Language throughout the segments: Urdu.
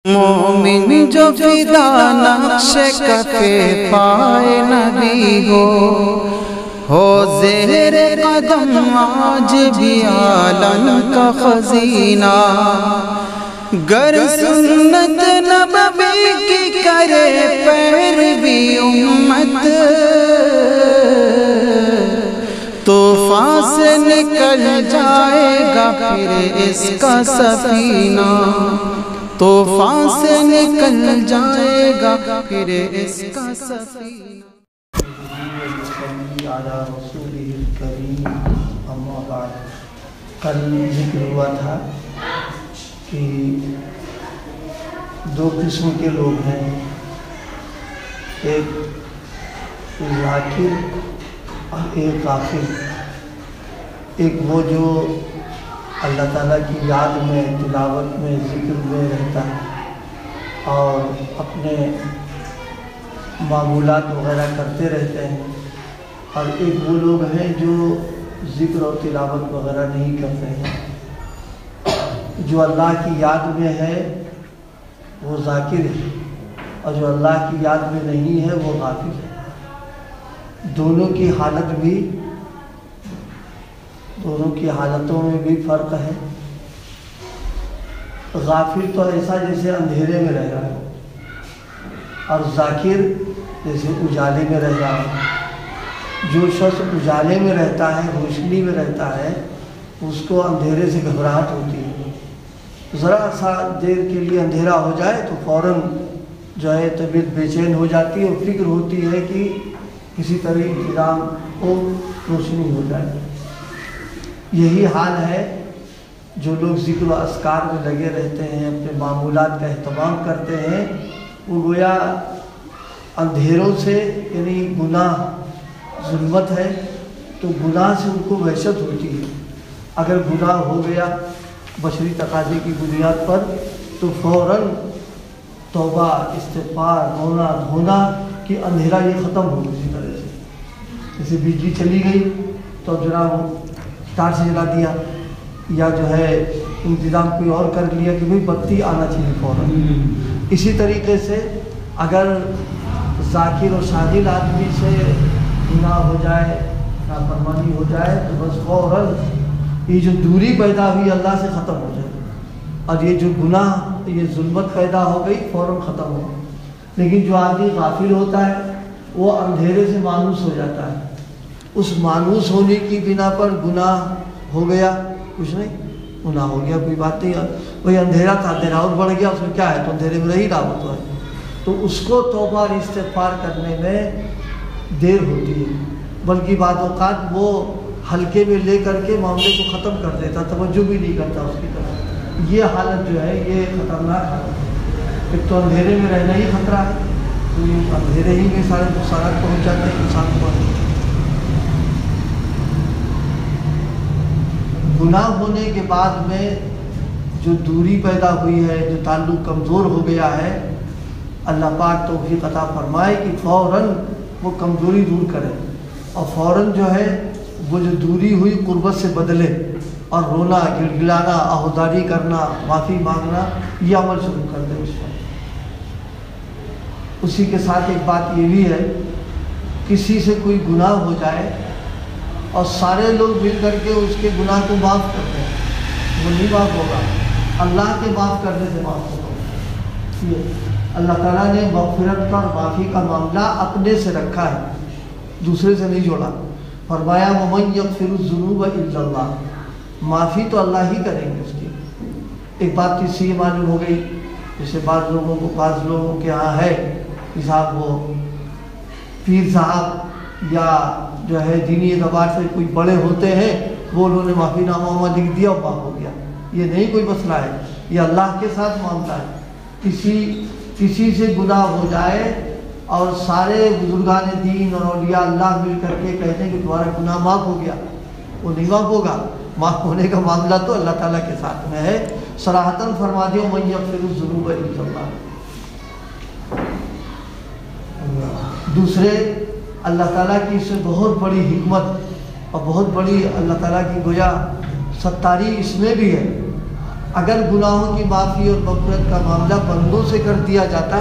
مومن جو فدا نقش کفے پائے نبی ہو زہر قدم آج بھی عالم کا خزینہ، گر سنت نبوی کی کرے پیروی امت، طوفان سے نکل جائے گا پھر اس کا سفینہ، طوفان سے نکل جائے گا پھر اس کا سفینہ۔ اما بعد، کل ذکر ہوا تھا کہ دو قسم کے لوگ ہیں، ایک ذاکر اور ایک غافل۔ ایک وہ جو اللہ تعالیٰ کی یاد میں، تلاوت میں، ذکر میں رہتا ہے اور اپنے معمولات وغیرہ کرتے رہتے ہیں، اور ایک وہ لوگ ہیں جو ذکر اور تلاوت وغیرہ نہیں کرتے ہیں۔ جو اللہ کی یاد میں ہے وہ ذاکر ہے، اور جو اللہ کی یاد میں نہیں ہے وہ غافل ہے۔ دونوں کی حالتوں میں بھی فرق ہے۔ غافل تو ایسا جیسے اندھیرے میں رہ رہا ہے، اور ذاکر جیسے اجالے میں رہ رہا ہے۔ جو شخص اجالے میں رہتا ہے، روشنی میں رہتا ہے، اس کو اندھیرے سے گھبراہٹ ہوتی ہے۔ ذرا سا دیر کے لیے اندھیرا ہو جائے تو فوراً جو ہے طبیعت بے چین ہو جاتی ہے، اور فکر ہوتی ہے کہ کسی طرح انتظام ہو، روشنی ہو جائے۔ یہی حال ہے جو لوگ ذکر و اذکار میں لگے رہتے ہیں، اپنے معمولات کا اہتمام کرتے ہیں، وہ گویا اندھیروں سے، یعنی گناہ ظلمت ہے تو گناہ سے ان کو وحشت ہوتی ہے۔ اگر گناہ ہو گیا بشری تقاضے کی بنیاد پر تو فوراً توبہ، استغفار، رونا دھونا کہ اندھیرا یہ ختم ہو کسی طرح سے۔ جیسے بجلی چلی گئی تو جناب ٹارچ جلا دیا، یا جو ہے انتظام کوئی اور کر لیا کہ بھئی بتی آنا چاہیے فوراً۔ اسی طریقے سے اگر ذاکر و شاغل آدمی سے گناہ ہو جائے، نافرمانی ہو جائے تو بس فوراً یہ جو دوری پیدا ہوئی اللہ سے ختم ہو جائے، اور یہ جو گناہ، یہ ظلمت پیدا ہو گئی فوراً ختم ہو۔ لیکن جو آدمی غافل ہوتا ہے وہ اندھیرے سے مانوس ہو جاتا ہے، اس مانوس ہونے کی بنا پر گناہ ہو گیا، کچھ نہیں، گناہ ہو گیا، کوئی بات نہیں، وہی اندھیرا تھا، اندھیرا اور بڑھ گیا، اس میں کیا ہے، تو اندھیرے میں رہی رہا وہ تو ہے۔ تو اس کو توبہ اور استغفار کرنے میں دیر ہوتی ہے، بلکہ بعض اوقات وہ ہلکے میں لے کر کے معاملے کو ختم کر دیتا، توجہ بھی نہیں کرتا اس کی طرف۔ یہ حالت جو ہے یہ خطرناک حالت ہے۔ ایک تو اندھیرے میں رہنا ہی خطرہ ہے، تو یہ اندھیرے ہی میں سارے نقصانات پہنچ جاتے ہیں انسان کو۔ گناہ ہونے کے بعد میں جو دوری پیدا ہوئی ہے، جو تعلق کمزور ہو گیا ہے، اللہ پاک توفیق عطا فرمائے کہ فوراً وہ کمزوری دور کرے، اور فوراً جو ہے وہ جو دوری ہوئی قربت سے بدلے، اور رونا، گڑگڑانا، آہوداری کرنا، معافی مانگنا، یہ عمل شروع کر دے اس پر۔ اسی کے ساتھ ایک بات یہ بھی ہے، کسی سے کوئی گناہ ہو جائے اور سارے لوگ مل کر کے اس کے گناہ کو معاف کرتے ہیں، وہ نہیں معاف ہوگا، اللہ کے معاف کرنے سے معاف ہوگا۔ یہ اللہ تعالیٰ نے مغفرت کا اور معافی کا معاملہ اپنے سے رکھا ہے، دوسرے سے نہیں جوڑا۔ فرمایا وَمَن يَغْفِرُ الذُّنُوبَ إِلَّا اللَّهُ، معافی تو اللہ ہی کریں گے اس کی۔ ایک بات اس سے یہ معلوم ہو گئی، جیسے بعض لوگوں کے ہاں ہے کہ صاحب وہ پیر صاحب یا جو ہے دینی اعتبار سے کوئی بڑے ہوتے ہیں، وہ انہوں نے معافی نامہ لکھ دیا اور معاف ہو گیا۔ یہ نہیں کوئی مسئلہ ہے، یہ اللہ کے ساتھ معاملہ ہے۔ کسی سے گناہ ہو جائے اور سارے بزرگان دین اور اولیاء اللہ مل کر کے کہتے ہیں کہ تمہارا گناہ معاف ہو گیا، وہ نہیں معاف ہوگا۔ معاف ہونے کا معاملہ تو اللہ تعالیٰ کے ساتھ میں ہے۔ صراحتاً فرما دیا وَمَن يَغْفِرُ الذُّنُوبَ إِلَّا اللَّهُ۔ دوسرے اللہ تعالیٰ کی اس سے بہت بڑی حکمت اور بہت بڑی اللہ تعالیٰ کی گویا ستاری اس میں بھی ہے اگر گناہوں کی معافی اور مغفرت کا معاملہ بندوں سے کر دیا جاتا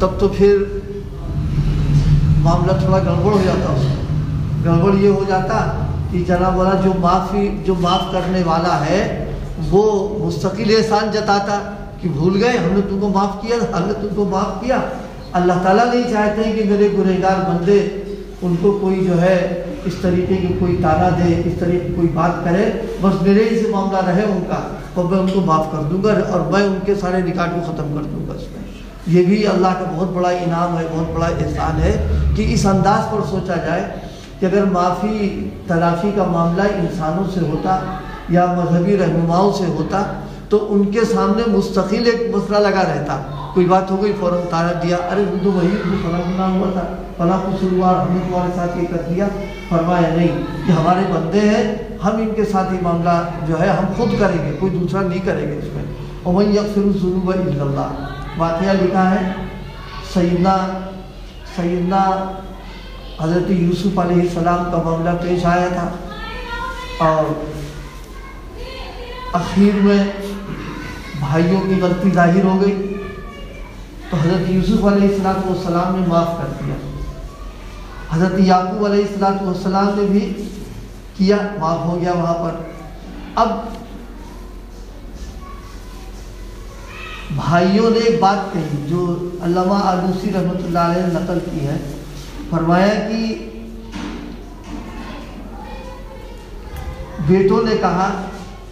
تب تو پھر معاملہ تھوڑا گڑبڑ ہو جاتا اس میں. گڑبڑ یہ ہو جاتا کہ جناب والا جو معاف کرنے والا ہے وہ مستقل احسان جتاتا کہ بھول گئے ہم نے تم کو معاف کیا، ہم نے تم کو معاف کیا. اللہ تعالیٰ نہیں چاہتے ہیں کہ میرے گنہگار بندے ان کو کوئی جو ہے اس طریقے کی کوئی تانا دے، اس طریقے کی کوئی بات کرے، بس میرے ہی سے معاملہ رہے ان کا تو میں ان کو معاف کر دوں گا اور میں ان کے سارے نکاح کو ختم کر دوں گا. اس میں یہ بھی اللہ کا بہت بڑا انعام ہے، بہت بڑا احسان ہے کہ اس انداز پر سوچا جائے کہ اگر معافی تلافی کا معاملہ انسانوں سے ہوتا یا مذہبی رہنماؤں سے ہوتا تو ان کے سامنے مستقل ایک مسئلہ لگا رہتا. کوئی بات ہو گئی فوراً تارا دیا، ارے تو وہی فلاں گناہ ہوا تھا، فلاں قصوروار ہم نے تمہارے ساتھ یہ کر دیا. فرمایا نہیں، یہ ہمارے بندے ہیں، ہم ان کے ساتھ یہ معاملہ جو ہے ہم خود کریں گے، کوئی دوسرا نہیں کرے گا اس میں. وَمَن يَغْفِرُ الذُّنُوبَ إِلَّا اللَّهُ. واقعہ لکھا ہے سیدنا حضرت یوسف علیہ السلام کا معاملہ پیش آیا تھا اور اخیر میں بھائیوں کی غلطی ظاہر ہو گئی تو حضرت یوسف علیہ السلام نے معاف کر دیا. حضرت یعقوب علیہ السلام نے بھی کیا، معاف ہو گیا وہاں پر. اب بھائیوں نے ایک بات کہی جو علامہ آلوسی رحمۃ اللہ علیہ نے نقل کی ہے. فرمایا کہ بیٹوں نے کہا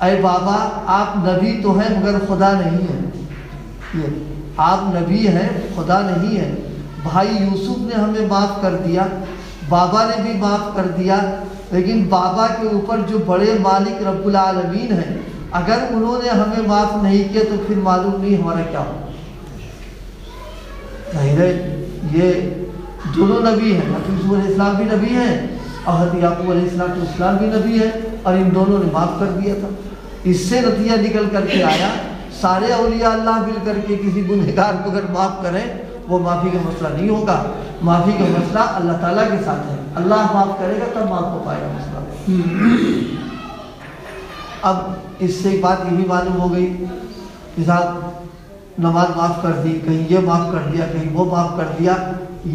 اے بابا آپ نبی تو ہیں مگر خدا نہیں ہیں، آپ نبی ہیں خدا نہیں ہیں. بھائی یوسف نے ہمیں معاف کر دیا، بابا نے بھی معاف کر دیا، لیکن بابا کے اوپر جو بڑے مالک رب العالمین ہیں اگر انہوں نے ہمیں معاف نہیں کیا تو پھر معلوم نہیں ہمارا کیا ہو. ظاہر ہے یہ دونوں نبی ہیں، حضرت یوسف علیہ السلام بھی نبی ہیں اور حضرت یعقوب علیہ السلام بھی نبی ہیں اور ان دونوں نے معاف کر دیا تھا. اس سے نتیجہ نکل کر کے آیا سارے اولیاء اللہ مل کر کے کسی گنہگار کو اگر معاف کریں وہ معافی کا مسئلہ نہیں ہوگا. معافی کا مسئلہ اللہ تعالیٰ کے ساتھ ہے، اللہ معاف کرے گا تب معاف ہو پائے گا مسئلہ. اب اس سے ایک بات یہ بھی معلوم ہو گئی کہ صاحب نماز معاف کر دی، کہیں یہ معاف کر دیا، کہیں وہ معاف کر دیا،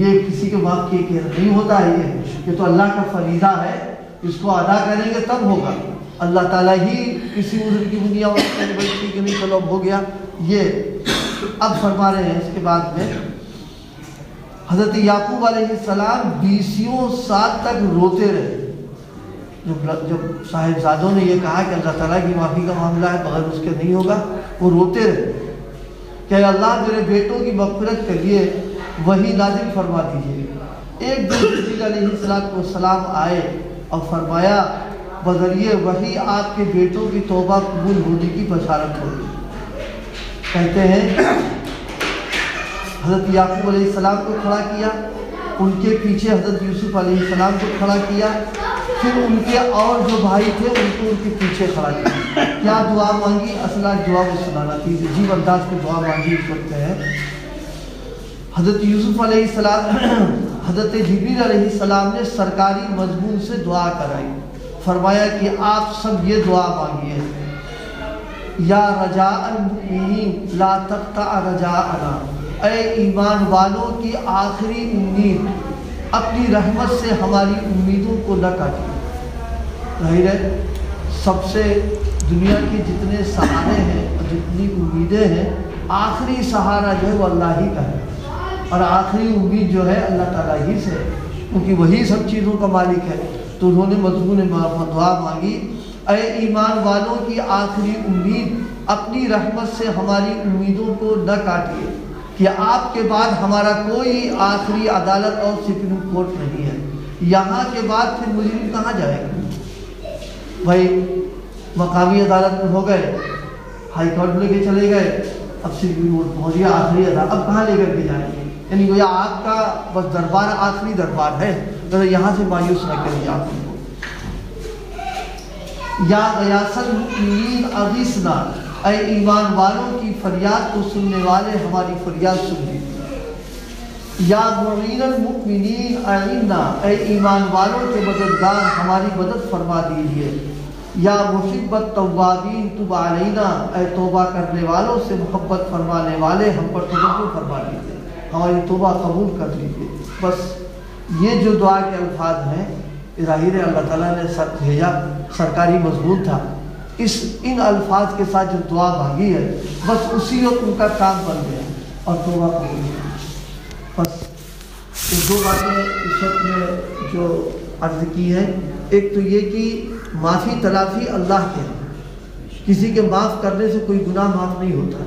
یہ کسی کے معاف کیے کہ نہیں ہوتا ہے. یہ تو اللہ کا فریضہ ہے، اس کو ادا کریں گے تب ہوگا. اللہ تعالیٰ ہی کسی عذر کی بنیاد پر ٹھیک نہیں چلو ہو گیا. یہ اب فرما رہے ہیں اس کے بعد میں حضرت یعقوب علیہ السلام 20 سال تک روتے رہے. جب صاحبزادوں نے یہ کہا کہ اللہ تعالیٰ کی معافی کا معاملہ ہے بغیر اس کے نہیں ہوگا، وہ روتے رہے کہ اللہ میرے بیٹوں کی مغفرت کے لیے وحی نازل فرما دیجیے. ایک دن جبریل علیہ السلام آئے اور فرمایا بذریعہ وحی آپ کے بیٹوں کی توبہ قبول ہونے کی بشارت ہوگی. کہتے ہیں حضرت یعقوب علیہ السلام کو کھڑا کیا، ان کے پیچھے حضرت یوسف علیہ السلام کو کھڑا کیا، پھر ان کے اور جو بھائی تھے ان کو ان کے پیچھے کھڑا کیا. کیا دعا مانگی؟ اصلا دعا کو سنانا تھی، عجیب انداز میں دعا مانگی کرتے ہیں. حضرت یوسف علیہ السلام حضرت جبریل علیہ السلام نے سرکاری مضمون سے دعا کرائی. فرمایا کہ آپ سب یہ دعا مانگیے، یا رجاء المؤمنین لا تقطع رجاءنا، اے ایمان والوں کی آخری امید اپنی رحمت سے ہماری امیدوں کو نہ کاٹیے. ظاہر ہے سب سے دنیا کے جتنے سہارے ہیں اور جتنی امیدیں ہیں آخری سہارا جو ہے وہ اللہ ہی کا ہے اور آخری امید جو ہے اللہ تعالیٰ ہی سے ہے کیونکہ وہی سب چیزوں کا مالک ہے. تو انہوں نے مضمون دعا مانگی، اے ایمان والوں کی آخری امید اپنی رحمت سے ہماری امیدوں کو نہ کاٹیے کہ آپ کے بعد ہمارا کوئی آخری عدالت اور سپریم کورٹ نہیں ہے. یہاں کے بعد پھر مجرم کہاں جائے گا؟ بھائی مقامی عدالت میں ہو گئے، ہائی کورٹ لے کے چلے گئے، اب سپریم کورٹ پہنچ گیا آخری عدالت، اب کہاں لے کر کے جائیں گے؟ یعنی گویا آپ کا بس دربار آخری دربار ہے، تو یہاں سے مایوس نہ کریے آپ کو. یا غیاث المؤمنین اغیثنا، اے ایمان والوں کی فریاد کو سننے والے ہماری فریاد سن لیجیے. یا معین المؤمنین اعنا، اے ایمان والوں کے مددگار ہماری مدد فرما دیجیے. یا محب التوابین تب علینا، اے توبہ کرنے والوں سے محبت فرمانے والے ہم پر توجہ فرما لیجیے، ہماری توبہ قبول کر لیجیے۔ بس یہ جو دعا کے الفاظ ہیں، ظاہر ہے اللہ تعالیٰ نے بھیجا، سرکاری مضمون تھا، ان الفاظ کے ساتھ جو دعا مانگی ہے بس اسی وقت ان کا کام بن گیا اور توبہ قبول ہو گئی۔ بس یہ دو باتیں اس وقت میں جو عرض کی ہیں، ایک تو یہ کہ معافی تلافی اللہ کے ہے، کسی کے معاف کرنے سے کوئی گناہ معاف نہیں ہوتا،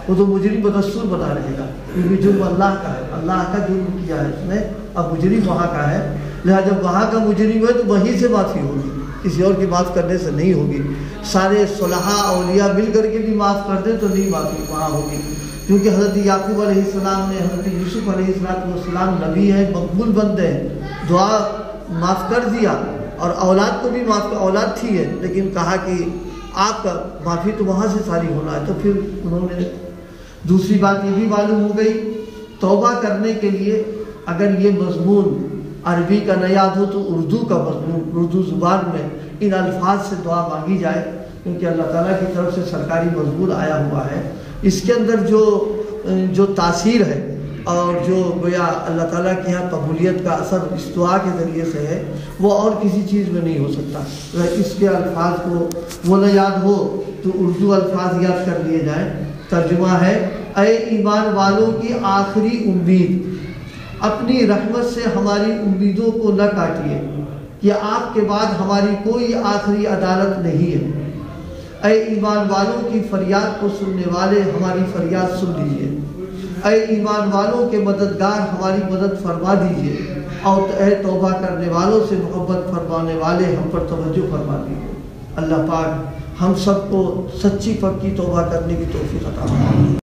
وہ تو مجرم بدستور بنا رہے گا، کیونکہ جرم اللہ کا ہے، اللہ کا جرم کیا ہے اس نے، اب مجرم وہاں کا ہے، لہٰذا جب وہاں کا مجرم ہے تو وہیں سے معافی ہوگی، کسی اور کی معاف کرنے سے نہیں ہوگی۔ سارے صلحاء اولیاء مل کر کے بھی معاف کر دیں تو نہیں معافی وہاں ہوگی، کیونکہ حضرت یعقوب علیہ السلام نے، حضرت یوسف علیہ السلام نبی ہے، مقبول بندے ہیں، دعا معاف کر دیا، اور اولاد کو بھی معاف کر، اولاد تھی ہے لیکن کہا کہ آپ کا معافی تو وہاں سے ساری ہونا ہے، تو پھر انہوں نے۔ دوسری بات یہ بھی معلوم ہو گئی، توبہ کرنے کے لیے اگر یہ مضمون عربی کا نہ یاد ہو تو اردو کا مضمون، اردو زبان میں ان الفاظ سے دعا مانگی جائے، کیونکہ اللہ تعالیٰ کی طرف سے سرکاری مضمون آیا ہوا ہے، اس کے اندر جو تاثیر ہے اور جو گویا اللہ تعالیٰ کے یہاں قبولیت کا اثر اس دعا کے ذریعے سے ہے، وہ اور کسی چیز میں نہیں ہو سکتا۔ اس کے الفاظ کو وہ نہ یاد ہو تو اردو الفاظ یاد کر لیے جائیں۔ ترجمہ ہے، اے ایمان والوں کی آخری امید، اپنی رحمت سے ہماری امیدوں کو نہ کاٹیے کہ آپ کے بعد ہماری کوئی آخری عدالت نہیں ہے۔ اے ایمان والوں کی فریاد کو سننے والے ہماری فریاد سن لیجیے، اے ایمان والوں کے مددگار ہماری مدد فرما دیجیے، اور اے توبہ کرنے والوں سے محبت فرمانے والے ہم پر توجہ فرما دیجیے۔ اللہ پاک ہم سب کو سچی پکی توبہ کرنے کی توفیق عطا فرمائے۔